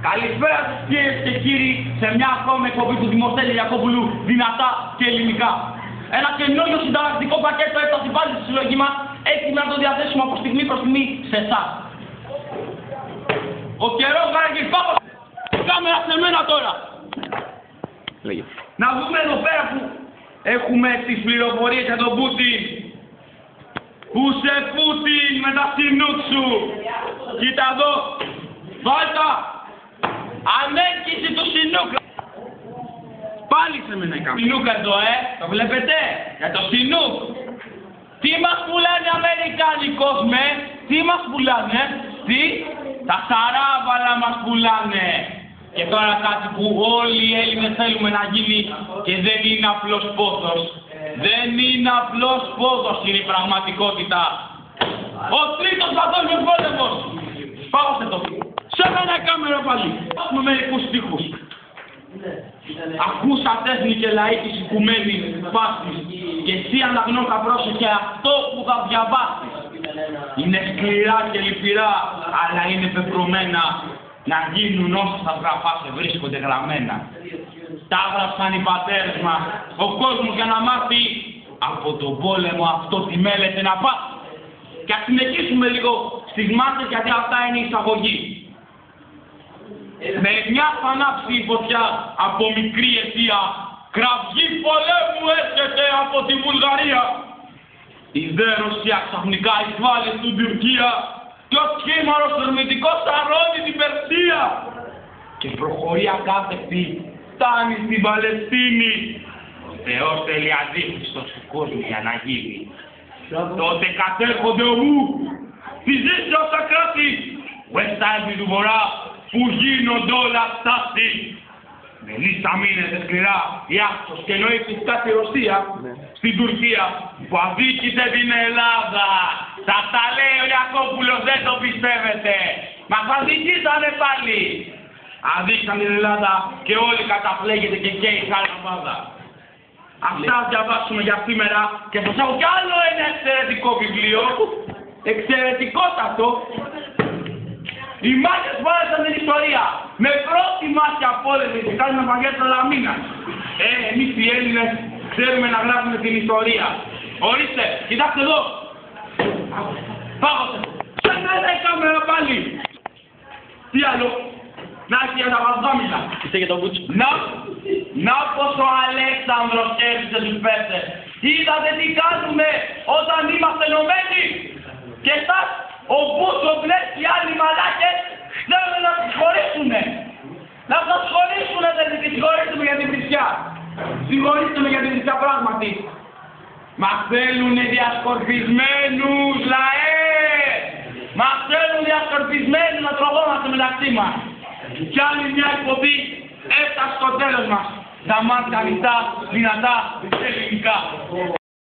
Καλησπέρα σας κυρίες και κύριοι σε μια ακόμη εκπομπή του Δημοσθένη Ιακώβουλου, δυνατά και ελληνικά. Ένα καινούριο συνταγματικό πακέτο έφτασε πάλι στη συλλογή μας, έτοιμοι να το διαθέσουμε από στιγμή προς στιγμή σε εσάς. Ο καιρός βάραγε πάνω. Κάμερα σε μένα τώρα. Λέγε. Να δούμε εδώ πέρα που έχουμε τις πληροφορίες για τον Πούτιν. Πού σε Πούτιν με τα συνούκ σου. Κοίτα εδώ. Βάλτα. Ανέκκιση του Σινούκ. Πάλι σε μένα η κάμερα. Σινούκ εδώ, το βλέπετε. Για το Σινούκ. Τι μας πουλάνε Αμερικάνοι κόσμε. Τι μας πουλάνε. Τι. Τα σαράβαλα μας πουλάνε. Και τώρα κάτι που όλοι οι Έλληνες θέλουμε να γίνει και δεν είναι απλός πόθος. Δεν είναι απλός πόθος, είναι η πραγματικότητα. Ο τρίτος παγκόσμιος πόλεμος. Πάω σε το. Σε μένα κάμερα πάλι. Έχουμε μερικούς στίχους. Ακούσατε έθνη και λαοί της οικουμένης φάσης και εσύ αναγνώτα πρόσεχε αυτό που θα διαβάσεις. Είναι σκληρά και λυπηρά, αλλά είναι πεπρωμένα να γίνουν όσα στα γραφά σε βρίσκονται γραμμένα. Τα έγραψαν οι πατέρες μας, ο κόσμος για να μάθει από τον πόλεμο αυτό τι μέλεται να πάθει. Και ας συνεχίσουμε λίγο στις μάχες γιατί αυτά είναι η εισαγωγή. Με μια θα ανάψει η φωτιά από μικρή αιτία, κραυγή πολέμου έρχεται από τη Βουλγαρία. Η δε Ρωσία ξαφνικά εισβάλλει στην Τουρκία και ο σχήμαρος ερμητικός σαρώνει την Περσία. Και προχωρεί ακάθεκτη, φτάνει στην Παλαιστίνη. Ο Θεός θέλει αντίχριστος του κόσμου για να γίνει. Τότε κατέρχονται ομού, τη ζήτηση ως τα κράτη, West Side του Βορρά, που γίνονται όλα στάση. Με λίστα μείνεται σκληρά η Άσος και εννοεί φυσικά τη Ρωσία στην Τουρκία που αδίκησε την Ελλάδα. Σας τα λέει ο Ιακώβουλος, δεν το πιστεύετε. Μας αδικήσανε πάλι. Αδίκησαν την Ελλάδα και όλοι καταφλέγεται και η χαλαμάδα. Αυτά διαβάσουμε για σήμερα και σας έχω κι άλλο ένα εξαιρετικό βιβλίο. Εξαιρετικότατο. Οι μάχες που άρεσαν την ιστορία. Με πρώτη μάχη από όλες τις κάνουμε Βαγγέλη Λαμίνας. Εμείς οι Έλληνες ξέρουμε να γράφουμε την ιστορία. Ορίστε, κοιτάξτε εδώ. Πάγωσε. Σε μένα η κάμερα πάλι. Τι άλλο. Να έχει για τα βαζόμιλα. Είστε για τον Βούτσο. Να πως ο Αλέξανδρος κέρδισε τους Πέρσες. Είδατε τι κάνουμε όταν είμαστε ενωμένοι. Και εσάς. Ο Μπούσοβλες και οι άλλοι μαλάκες θέλουν να τις χωρίσουνε. Να σας χωρίσουνε, δεν τις συγχωρήσουμε για την βρισιά. Συγχωρήσουμε για την βρισιά πράγματι. Μας θέλουνε διασκορπισμένους λαέ. Μας θέλουν διασκορπισμένους να τρογόμαστε μεταξύ μας. Κι άλλη μια εκπομπή έφτασε στο τέλος μας. Τα μάτια ανοιχτά, δυνατά, ελληνικά.